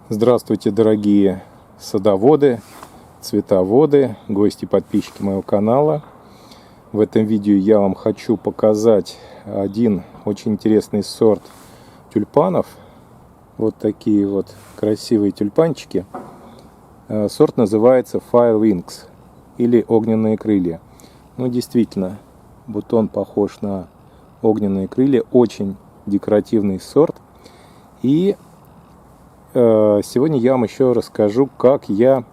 Здравствуйте, дорогие садоводы, цветоводы, гости, подписчики моего канала. В этом видео я вам хочу показать один очень интересный сорт тюльпанов. Вот такие вот красивые тюльпанчики. Сорт называется Fire Wings или огненные крылья. Ну, действительно, бутон похож на огненные крылья. Очень декоративный сорт. И сегодня я вам еще расскажу, как я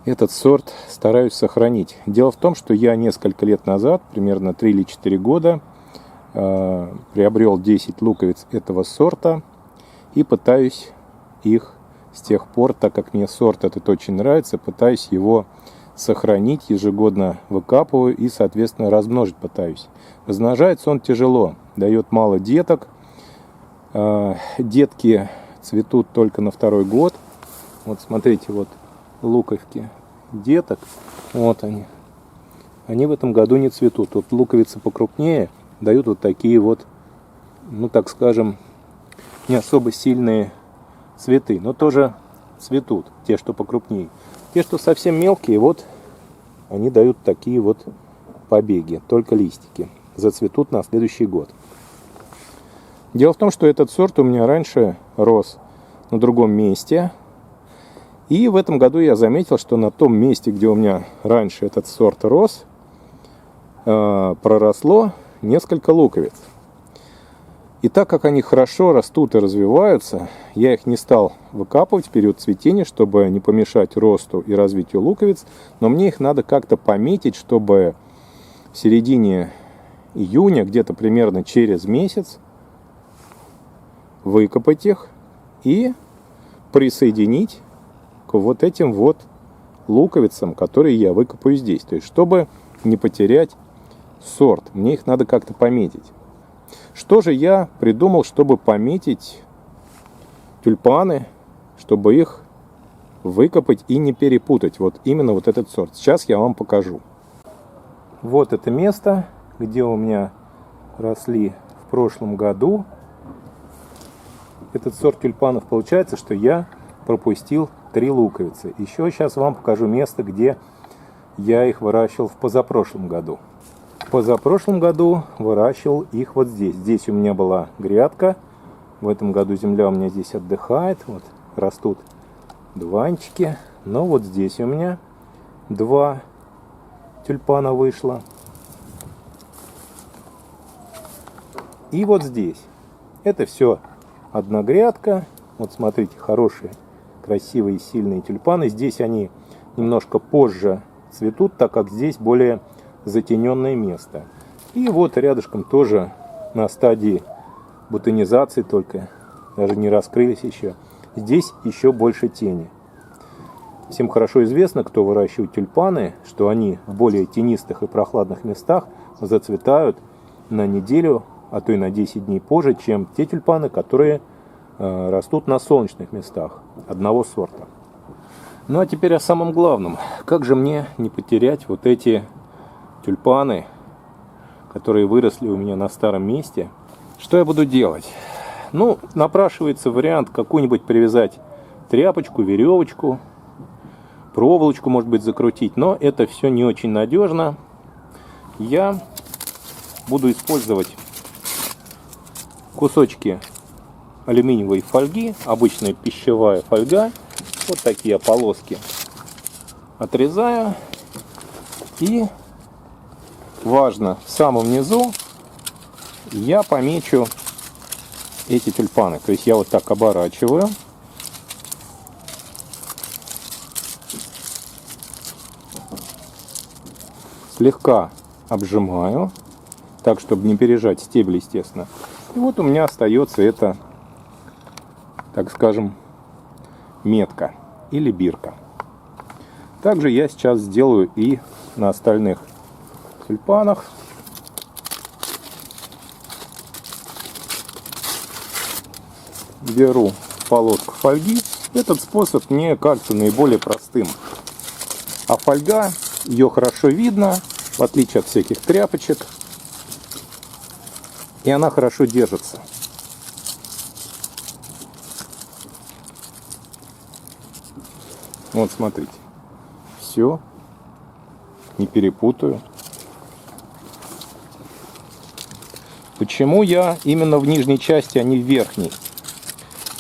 этот сорт стараюсь сохранить. Дело в том, что я несколько лет назад, примерно 3 или 4 года, приобрел 10 луковиц этого сорта и пытаюсь их с тех пор, так как мне сорт этот очень нравится, пытаюсь его сохранить, ежегодно выкапываю и, соответственно, размножить пытаюсь. Размножается он тяжело, дает мало деток. Детки цветут только на второй год. Вот смотрите, вот луковки деток. Вот они. Они в этом году не цветут. Вот луковицы покрупнее дают вот такие вот, ну так скажем, не особо сильные цветы. Но тоже цветут, те, что покрупнее. Те, что совсем мелкие, вот они дают такие вот побеги, только листики. Зацветут на следующий год. Дело в том, что этот сорт у меня раньше рос на другом месте. И в этом году я заметил, что на том месте, где у меня раньше этот сорт рос, проросло несколько луковиц. И так как они хорошо растут и развиваются, я их не стал выкапывать в период цветения, чтобы не помешать росту и развитию луковиц. Но мне их надо как-то пометить, чтобы в середине июня, где-то примерно через месяц, выкопать их и присоединить к вот этим вот луковицам, которые я выкопаю здесь. То есть, чтобы не потерять сорт, мне их надо как-то пометить. Что же я придумал, чтобы пометить тюльпаны, чтобы их выкопать и не перепутать? Вот именно вот этот сорт. Сейчас я вам покажу. Вот это место, где у меня росли в прошлом году этот сорт тюльпанов. Получается, что я пропустил 3 луковицы. Еще сейчас вам покажу место, где я их выращивал в позапрошлом году. В позапрошлом году выращивал их вот здесь. Здесь у меня была грядка. В этом году земля у меня здесь отдыхает. Вот растут дуванчики. Но вот здесь у меня 2 тюльпана вышло. И вот здесь. Это все одна грядка. Вот смотрите, хорошие, красивые, сильные тюльпаны. Здесь они немножко позже цветут, так как здесь более затененное место. И вот рядышком тоже на стадии бутонизации, только даже не раскрылись еще. Здесь еще больше тени. Всем хорошо известно, кто выращивает тюльпаны, что они в более тенистых и прохладных местах зацветают на неделю, а то и на 10 дней позже, чем те тюльпаны, которые растут на солнечных местах одного сорта. Ну а теперь о самом главном. Как же мне не потерять вот эти тюльпаны, которые выросли у меня на старом месте? Что я буду делать? Ну, напрашивается вариант какую-нибудь привязать тряпочку, веревочку, проволочку, может быть, закрутить, но это все не очень надежно. Я буду использовать кусочки алюминиевой фольги, обычная пищевая фольга. Вот такие полоски отрезаю. И важно, в самом низу я помечу эти тюльпаны. То есть я вот так оборачиваю. Слегка обжимаю, так, чтобы не пережать стебель, естественно. И вот у меня остается эта, так скажем, метка или бирка. Также я сейчас сделаю и на остальных тюльпанах. Беру полоску фольги. Этот способ мне кажется наиболее простым. А фольга, ее хорошо видно, в отличие от всяких тряпочек. И она хорошо держится. Вот смотрите. Все. Не перепутаю. Почему я именно в нижней части, а не в верхней?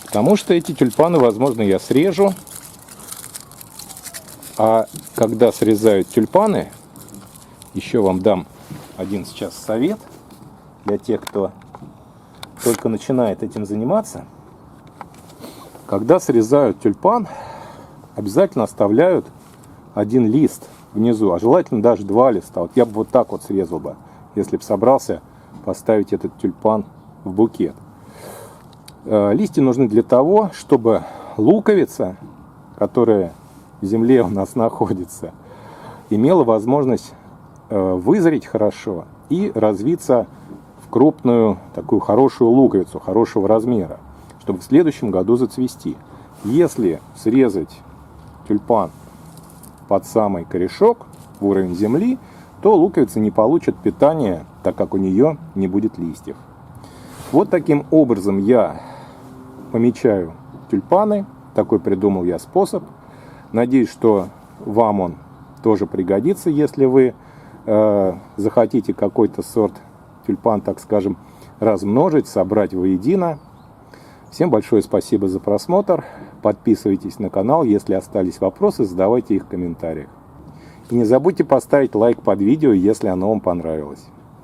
Потому что эти тюльпаны, возможно, я срежу. А когда срезают тюльпаны, еще вам дам один сейчас совет для тех, кто только начинает этим заниматься. Когда срезают тюльпан, обязательно оставляют один лист внизу, а желательно даже два листа. Вот я бы вот так вот срезал бы, если бы собрался поставить этот тюльпан в букет. Листья нужны для того, чтобы луковица, которая в земле у нас находится, имела возможность вызреть хорошо и развиться в крупную, такую хорошую луковицу, хорошего размера, чтобы в следующем году зацвести. Если срезать тюльпан под самый корешок, в уровень земли, то луковица не получит питания, так как у нее не будет листьев. Вот таким образом я помечаю тюльпаны. Такой придумал я способ. Надеюсь, что вам он тоже пригодится, если вы захотите какой-то сорт тюльпан, так скажем, размножить, собрать воедино. Всем большое спасибо за просмотр. Подписывайтесь на канал. Если остались вопросы, задавайте их в комментариях. И не забудьте поставить лайк под видео, если оно вам понравилось.